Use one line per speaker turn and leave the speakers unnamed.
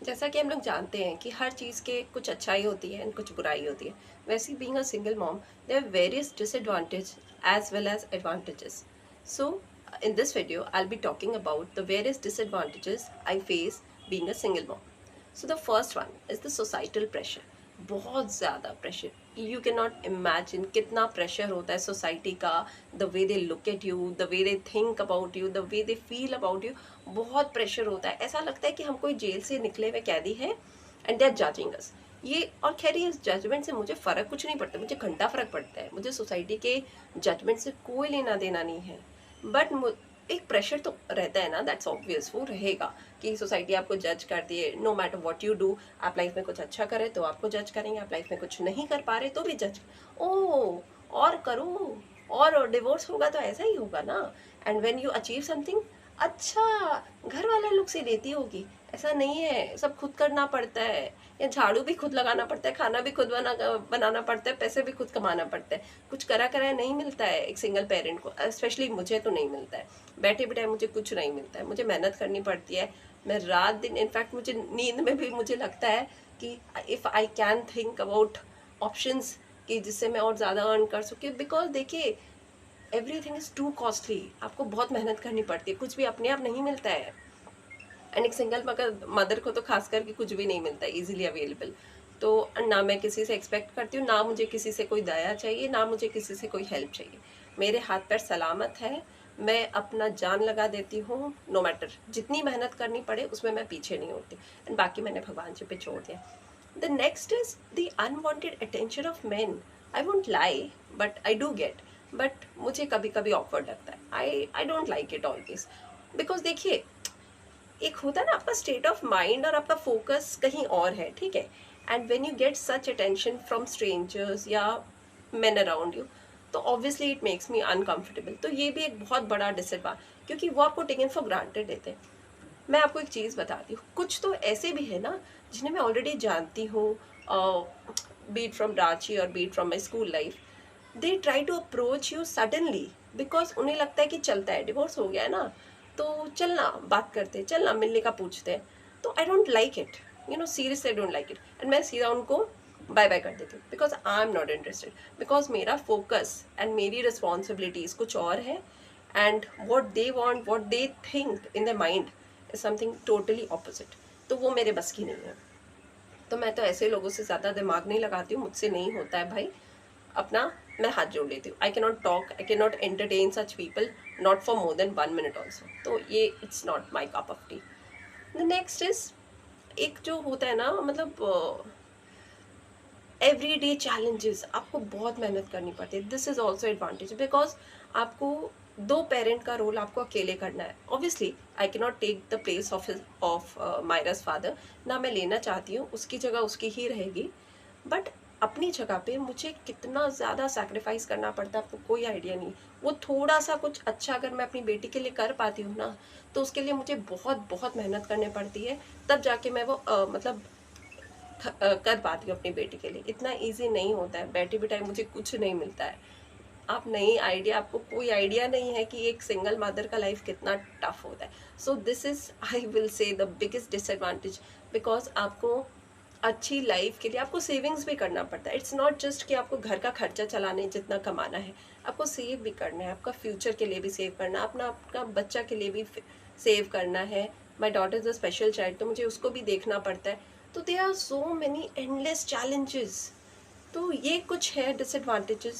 जैसा कि हम लोग जानते हैं कि हर चीज़ के कुछ अच्छाई होती है और कुछ बुराई होती है। वैसे being a single mom there are various disadvantage as well as advantages. So in this video I'll be talking about the various disadvantages I face being a single mom. So the first one is the societal pressure. बहुत ज़्यादा pressure, you can not imagine कितना pressure होता है society का, the way they look at you, the way they think about you, the way they feel about you. बहुत pressure होता है, ऐसा लगता है कि हम कोई जेल से निकले हुए कैदी हैं एंड दे आर जजिंग अस। ये और खैर ये जजमेंट से मुझे फ़र्क कुछ नहीं पड़ता, मुझे घंटा फ़र्क पड़ता है, मुझे सोसाइटी के जजमेंट से कोई लेना देना नहीं है। बट एक प्रेशर तो रहता है ना, दैट्स ऑब्वियस, वो रहेगा कि सोसाइटी आपको जज करती है। No matter what you do, आप लाइफ में कुछ अच्छा करें तो आपको जज करेंगे, आप लाइफ में कुछ नहीं कर पा रहे तो भी जज। ओ और करो, और डिवोर्स होगा तो ऐसा ही होगा ना। And when you achieve something, अच्छा घर वाला लोग से लेती होगी, ऐसा नहीं है, सब खुद करना पड़ता है। या झाड़ू भी खुद लगाना पड़ता है, खाना भी खुद बनाना पड़ता है, पैसे भी खुद कमाना पड़ता है। कुछ करा कराया नहीं मिलता है एक सिंगल पेरेंट को, स्पेशली मुझे तो नहीं मिलता है। बैठे बैठे मुझे कुछ नहीं मिलता है, मुझे मेहनत करनी पड़ती है। मैं रात दिन, इनफैक्ट मुझे नींद में भी मुझे लगता है कि if I can think about options कि जिससे मैं और ज़्यादा अर्न कर सकूँ, बिकॉज देखिए एवरीथिंग इज़ टू कॉस्टली, आपको बहुत मेहनत करनी पड़ती है, कुछ भी अपने आप नहीं मिलता है। एंड एक सिंगल मदर को तो खास करके कुछ भी नहीं मिलता इजीली अवेलेबल। तो ना मैं किसी से एक्सपेक्ट करती हूँ, ना मुझे किसी से कोई दया चाहिए, ना मुझे किसी से कोई हेल्प चाहिए। मेरे हाथ पैर सलामत है, मैं अपना जान लगा देती हूँ, नो मैटर जितनी मेहनत करनी पड़े उसमें मैं पीछे नहीं होती। एंड बाकी मैंने भगवान जी पे छोड़ दिया। The next is the unwanted attention of main. I won't lie but I do get, but मुझे कभी कभी ऑकवर्ड लगता है। I don't like it always, because देखिए एक होता है ना, आपका स्टेट ऑफ माइंड और आपका फोकस कहीं और है, ठीक है। And when you get such attention from strangers या मेन अराउंड यू, तो obviously it makes me uncomfortable. तो ये भी एक बहुत बड़ा डिसएडवांटेज, क्योंकि वो आपको टेकन फॉर ग्रांटेड देते हैं। मैं आपको एक चीज़ बताती हूँ, कुछ तो ऐसे भी है ना जिन्हें मैं ऑलरेडी जानती हूँ, बीट फ्रॉम रांची और beat from my school life, they try to approach you suddenly, because उन्हें लगता है कि चलता है, डिवोर्स हो गया है ना, तो चलना बात करते, चलना मिलने का पूछते हैं। तो I don't like it, you know, seriously I don't like it. And मैं सीधा उनको बाय बाय कर देती हूँ, because I am not interested, because मेरा फोकस एंड मेरी रिस्पॉन्सिबिलिटीज़ कुछ और है। And what they want, what they think in the mind is something totally opposite. तो वो मेरे बस की नहीं है। तो मैं तो ऐसे लोगों से ज़्यादा दिमाग नहीं लगाती हूँ, मुझसे नहीं होता है भाई। अपना मैं हाथ जोड़ लेती हूँ। आई can not talk, I can not entertain such people, not for more than 1 minute also. तो ये it's not my cup of T. The next is, एक जो होता है ना, मतलब एवरी डे चैलेंजेस, आपको बहुत मेहनत करनी पड़ती है। This is also advantage, because आपको दो पेरेंट का रोल आपको अकेले करना है। Obviously I can not take the place of Myra's father, ना मैं लेना चाहती हूँ, उसकी जगह उसकी ही रहेगी। बट अपनी जगह पे मुझे कितना ज़्यादा सैक्रिफाइस करना पड़ता है आपको कोई आइडिया नहीं। वो थोड़ा सा कुछ अच्छा अगर मैं अपनी बेटी के लिए कर पाती हूँ ना, तो उसके लिए मुझे बहुत बहुत मेहनत करनी पड़ती है, तब जाके मैं वो मतलब कर पाती हूँ अपनी बेटी के लिए। इतना इजी नहीं होता है, बैठे बिठाए मुझे कुछ नहीं मिलता है। आप नहीं आइडिया, आपको कोई आइडिया नहीं है कि एक सिंगल मदर का लाइफ कितना टफ होता है। So this is, I will say, the biggest disadvantage, because आपको अच्छी लाइफ के लिए आपको सेविंग्स भी करना पड़ता है। इट्स नॉट जस्ट कि आपको घर का खर्चा चलाने जितना कमाना है, आपको सेव भी करना है, आपका फ्यूचर के लिए भी सेव करना है, अपना आपका बच्चा के लिए भी सेव करना है। My daughter is a special child, तो मुझे उसको भी देखना पड़ता है। तो they are so many endless challenges. तो ये कुछ है डिसएडवांटेजेस।